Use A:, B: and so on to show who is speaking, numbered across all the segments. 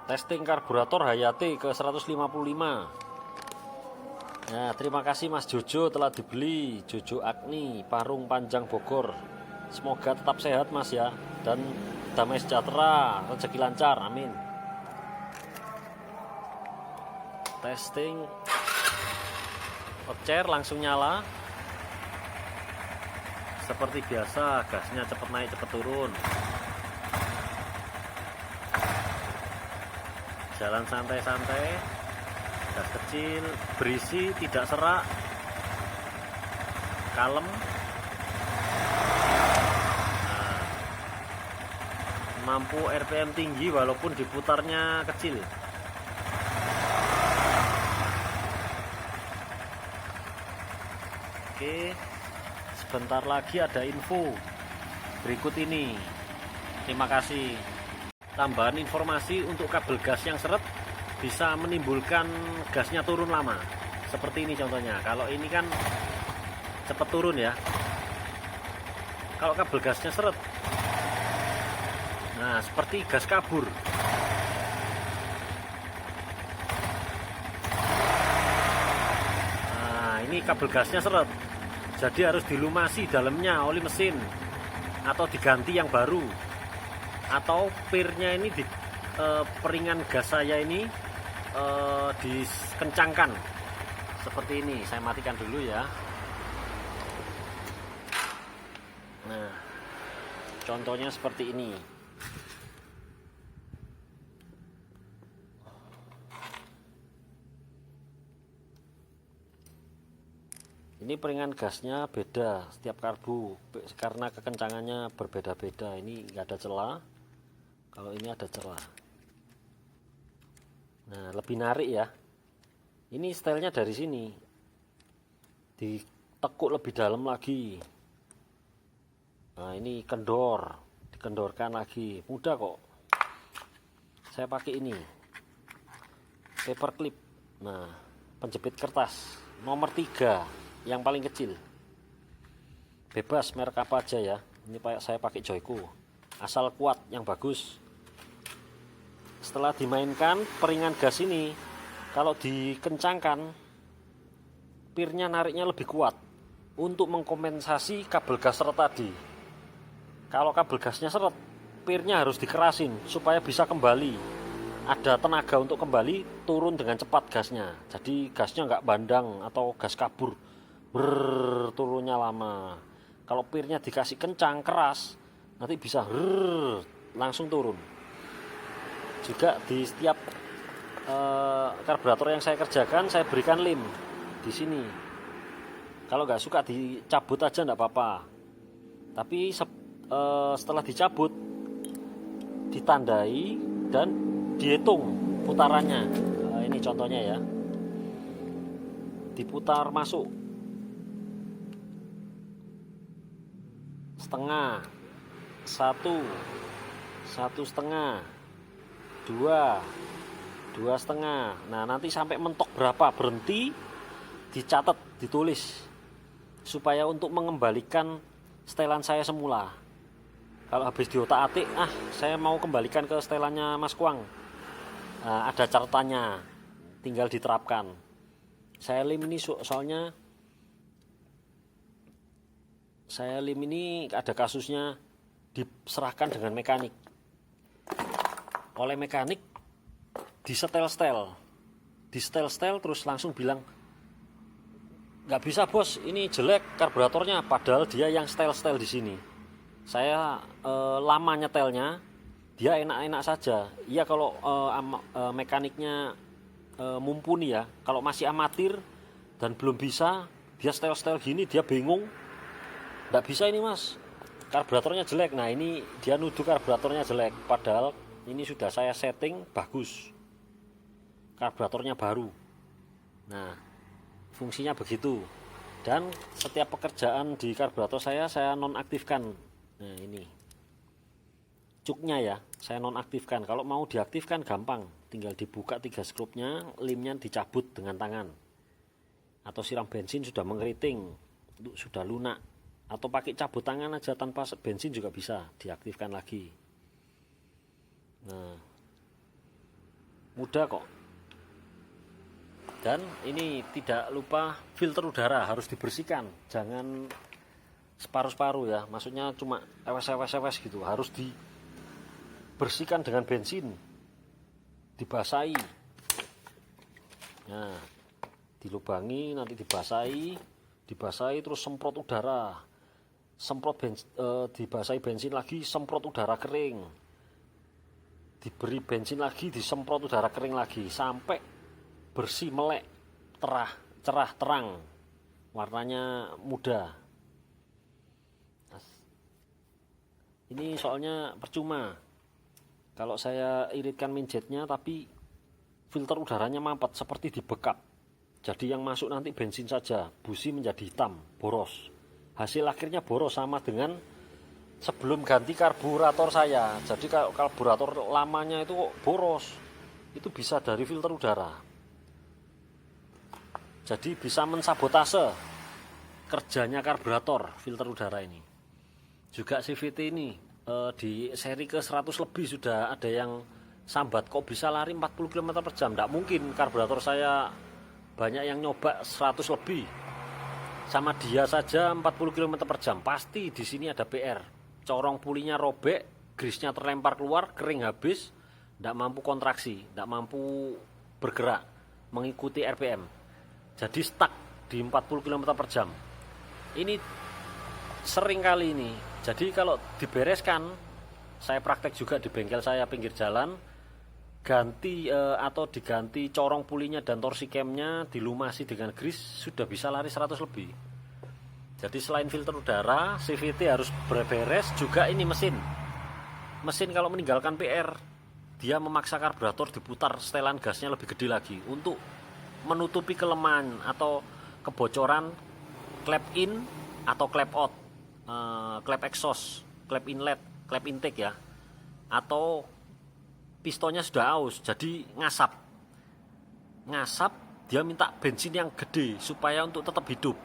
A: Testing karburator Hayati ke 155. Ya, terima kasih Mas Jojo telah dibeli. Jojo Agni, Parung Panjang Bogor. Semoga tetap sehat Mas ya, dan damai sejahtera, rezeki lancar, amin. Testing, pecer langsung nyala. Seperti biasa, gasnya cepet naik cepet turun. Jalan santai-santai, gas kecil, berisi, tidak serak, kalem. Nah, mampu RPM tinggi walaupun diputarnya kecil. Oke, sebentar lagi ada info berikut ini. Terima kasih. Tambahan informasi untuk kabel gas yang seret bisa menimbulkan gasnya turun lama. Seperti ini contohnya. Kalau ini kan cepat turun ya. Kalau kabel gasnya seret, nah seperti gas kabur. Nah ini kabel gasnya seret, jadi harus dilumasi dalamnya oli mesin atau diganti yang baru. Atau pirnya ini di peringan gas saya ini dikencangkan seperti ini. Saya matikan dulu ya. Nah contohnya seperti ini. Ini peringan gasnya beda setiap karbu karena kekencangannya berbeda-beda. Ini nggak ada celah, kalau ini ada celah. Nah lebih narik ya. Ini stylenya dari sini, ditekuk lebih dalam lagi. Nah ini kendor, dikendorkan lagi, mudah kok. Saya pakai ini paper clip. Nah penjepit kertas nomor 3 yang paling kecil, bebas merek apa aja ya. Ini saya pakai Joyko, asal kuat yang bagus. Setelah dimainkan peringan gas ini, kalau dikencangkan pirnya nariknya lebih kuat untuk mengkompensasi kabel gas seret tadi. Kalau kabel gasnya seret, pirnya harus dikerasin supaya bisa kembali, ada tenaga untuk kembali turun dengan cepat gasnya. Jadi gasnya nggak bandang atau gas kabur, turunnya lama. Kalau pirnya dikasih kencang keras, nanti bisa langsung turun. Juga di setiap karburator yang saya kerjakan, saya berikan lem di sini. Kalau nggak suka dicabut aja nggak apa-apa. Tapi setelah dicabut, ditandai dan dihitung putarannya. Nah, ini contohnya ya. Diputar masuk setengah, satu setengah, dua setengah. Nah nanti sampai mentok berapa berhenti, dicatat, ditulis, supaya untuk mengembalikan setelan saya semula. Kalau habis diotak-atik, saya mau kembalikan ke setelannya Mas Kuang, nah, ada catatannya, tinggal diterapkan. Saya lem ini soalnya ada kasusnya diserahkan dengan mekanik. Oleh mekanik disetel-setel terus langsung bilang, nggak bisa bos, ini jelek karburatornya, padahal dia yang setel di sini. Saya lama nyetelnya, dia enak-enak saja. Iya kalau mekaniknya mumpuni ya. Kalau masih amatir dan belum bisa, dia setel gini, dia bingung, nggak bisa ini mas, karburatornya jelek. Nah ini dia nuduh karburatornya jelek, padahal ini sudah saya setting bagus, karburatornya baru. Nah fungsinya begitu. Dan setiap pekerjaan di karburator saya nonaktifkan. Nah ini cuknya ya, saya nonaktifkan. Kalau mau diaktifkan gampang, tinggal dibuka 3 skrupnya, lemnya dicabut dengan tangan, atau siram bensin sudah mengeriting, sudah lunak, atau pakai cabut tangan aja tanpa bensin juga bisa diaktifkan lagi. Nah mudah kok. Dan ini tidak lupa filter udara harus dibersihkan, jangan separuh-separuh ya, maksudnya cuma ewes gitu, harus dibersihkan dengan bensin, dibasahi. Nah, dilubangi, nanti dibasahi terus semprot udara, dibasahi bensin lagi, semprot udara kering, diberi bensin lagi, disemprot udara kering lagi sampai bersih, melek, cerah terang, warnanya muda. Ini soalnya percuma kalau saya iritkan minjetnya tapi filter udaranya mampet seperti dibekap. Jadi yang masuk nanti bensin saja, busi menjadi hitam, boros. Hasil akhirnya boros sama dengan sebelum ganti karburator saya. Jadi kalau karburator lamanya itu kok boros, itu bisa dari filter udara. Jadi bisa mensabotase kerjanya karburator filter udara ini. Juga CVT ini di seri ke 100 lebih sudah ada yang sambat, kok bisa lari 40 km per jam. Tidak mungkin, karburator saya banyak yang nyoba 100 lebih. Sama dia saja 40 km per jam. Pasti di sini ada PR. Corong pulinya robek, grisnya terlempar keluar, kering habis, tidak mampu kontraksi, tidak mampu bergerak mengikuti RPM. Jadi stuck di 40 km per jam. Ini sering kali ini. Jadi kalau dibereskan, saya praktek juga di bengkel saya pinggir jalan, ganti atau diganti corong pulinya dan torsi camnya, dilumasi dengan gris, sudah bisa lari 100 lebih. Jadi selain filter udara, CVT harus beres, juga ini mesin kalau meninggalkan PR, dia memaksa karburator diputar setelan gasnya lebih gede lagi untuk menutupi kelemahan atau kebocoran klep in atau klep out, klep exhaust, klep inlet, klep intake ya, atau pistonnya sudah aus jadi ngasap, dia minta bensin yang gede supaya untuk tetap hidup.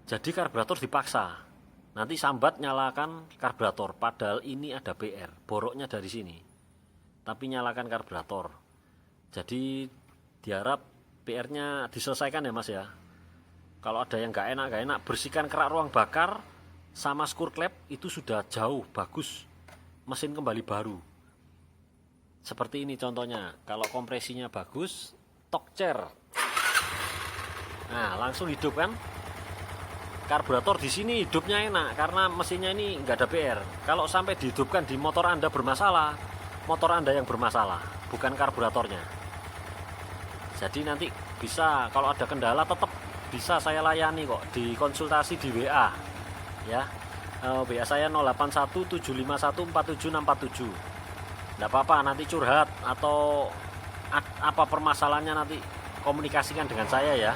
A: Jadi karburator dipaksa, nanti sambat nyalakan karburator, padahal ini ada PR, boroknya dari sini, tapi nyalakan karburator. Jadi diharap PR-nya diselesaikan ya mas ya. Kalau ada yang gak enak, bersihkan kerak ruang bakar sama skur klep, itu sudah jauh bagus, mesin kembali baru. Seperti ini contohnya, kalau kompresinya bagus, torque chair, nah langsung hidup kan. Karburator di sini hidupnya enak karena mesinnya ini nggak ada PR. Kalau sampai dihidupkan di motor Anda bermasalah, motor Anda yang bermasalah, bukan karburatornya. Jadi nanti bisa kalau ada kendala tetap bisa saya layani kok, di konsultasi di WA ya. WA saya 0817514747. Enggak apa-apa, nanti curhat atau apa permasalahannya nanti komunikasikan dengan saya ya.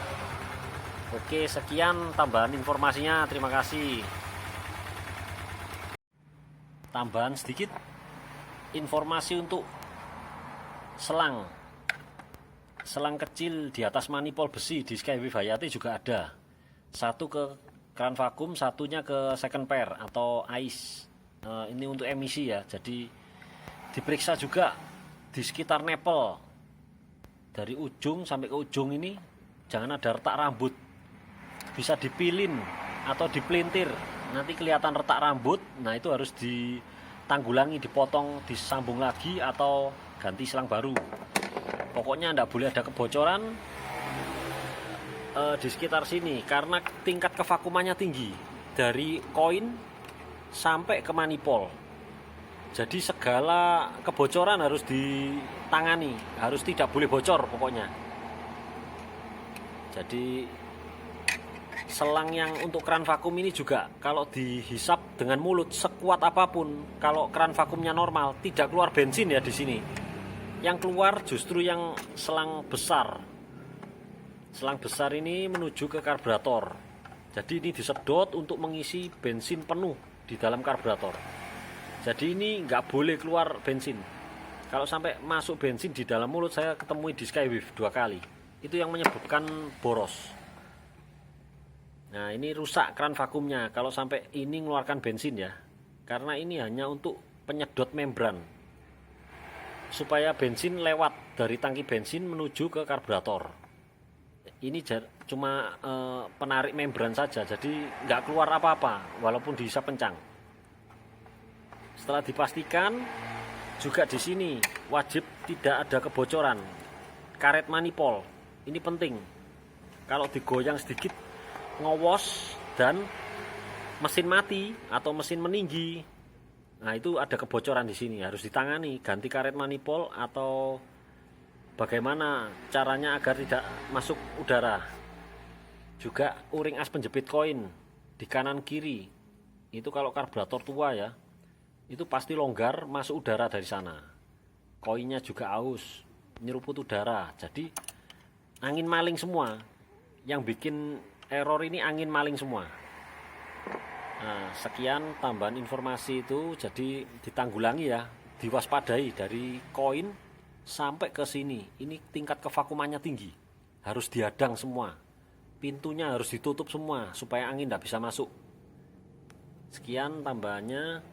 A: Oke, sekian tambahan informasinya, terima kasih. Tambahan sedikit informasi untuk selang kecil di atas manipol besi di Skywave Hayati juga ada. Satu ke keran vakum, satunya ke second pair atau ice. Ini untuk emisi ya. Jadi diperiksa juga di sekitar nepel, dari ujung sampai ke ujung ini jangan ada retak rambut. Bisa dipilin atau dipelintir, nanti kelihatan retak rambut. Nah itu harus ditanggulangi, dipotong, disambung lagi atau ganti selang baru. Pokoknya tidak boleh ada kebocoran di sekitar sini karena tingkat kevakumannya tinggi dari koin sampai ke manipol. Jadi segala kebocoran harus ditangani, harus tidak boleh bocor pokoknya. Jadi selang yang untuk keran vakum ini juga kalau dihisap dengan mulut sekuat apapun, kalau keran vakumnya normal tidak keluar bensin ya di sini. Yang keluar justru yang selang besar. Selang besar ini menuju ke karburator. Jadi ini disedot untuk mengisi bensin penuh di dalam karburator. Jadi ini nggak boleh keluar bensin. Kalau sampai masuk bensin di dalam mulut, saya ketemui di Skywave 2 kali. Itu yang menyebabkan boros. Nah ini rusak keran vakumnya kalau sampai ini mengeluarkan bensin ya. Karena ini hanya untuk penyedot membran. supaya bensin lewat dari tangki bensin menuju ke karburator. Ini cuma penarik membran saja, jadi nggak keluar apa-apa walaupun dihisap kencang. Setelah dipastikan, juga di sini wajib tidak ada kebocoran. Karet manifold ini penting. Kalau digoyang sedikit ngowos dan mesin mati atau mesin meninggi, nah itu ada kebocoran di sini, harus ditangani, ganti karet manifold atau bagaimana caranya agar tidak masuk udara. Juga o-ring as penjepit koin di kanan kiri itu kalau karburator tua ya, itu pasti longgar masuk udara dari sana. Koinnya juga aus, nyeruput udara, jadi angin maling semua. Yang bikin error ini angin maling semua. Nah, sekian tambahan informasi itu, jadi ditanggulangi ya, diwaspadai dari koin sampai ke sini. Ini tingkat kevakumannya tinggi, harus dihadang semua, pintunya harus ditutup semua supaya angin tidak bisa masuk. Sekian tambahannya.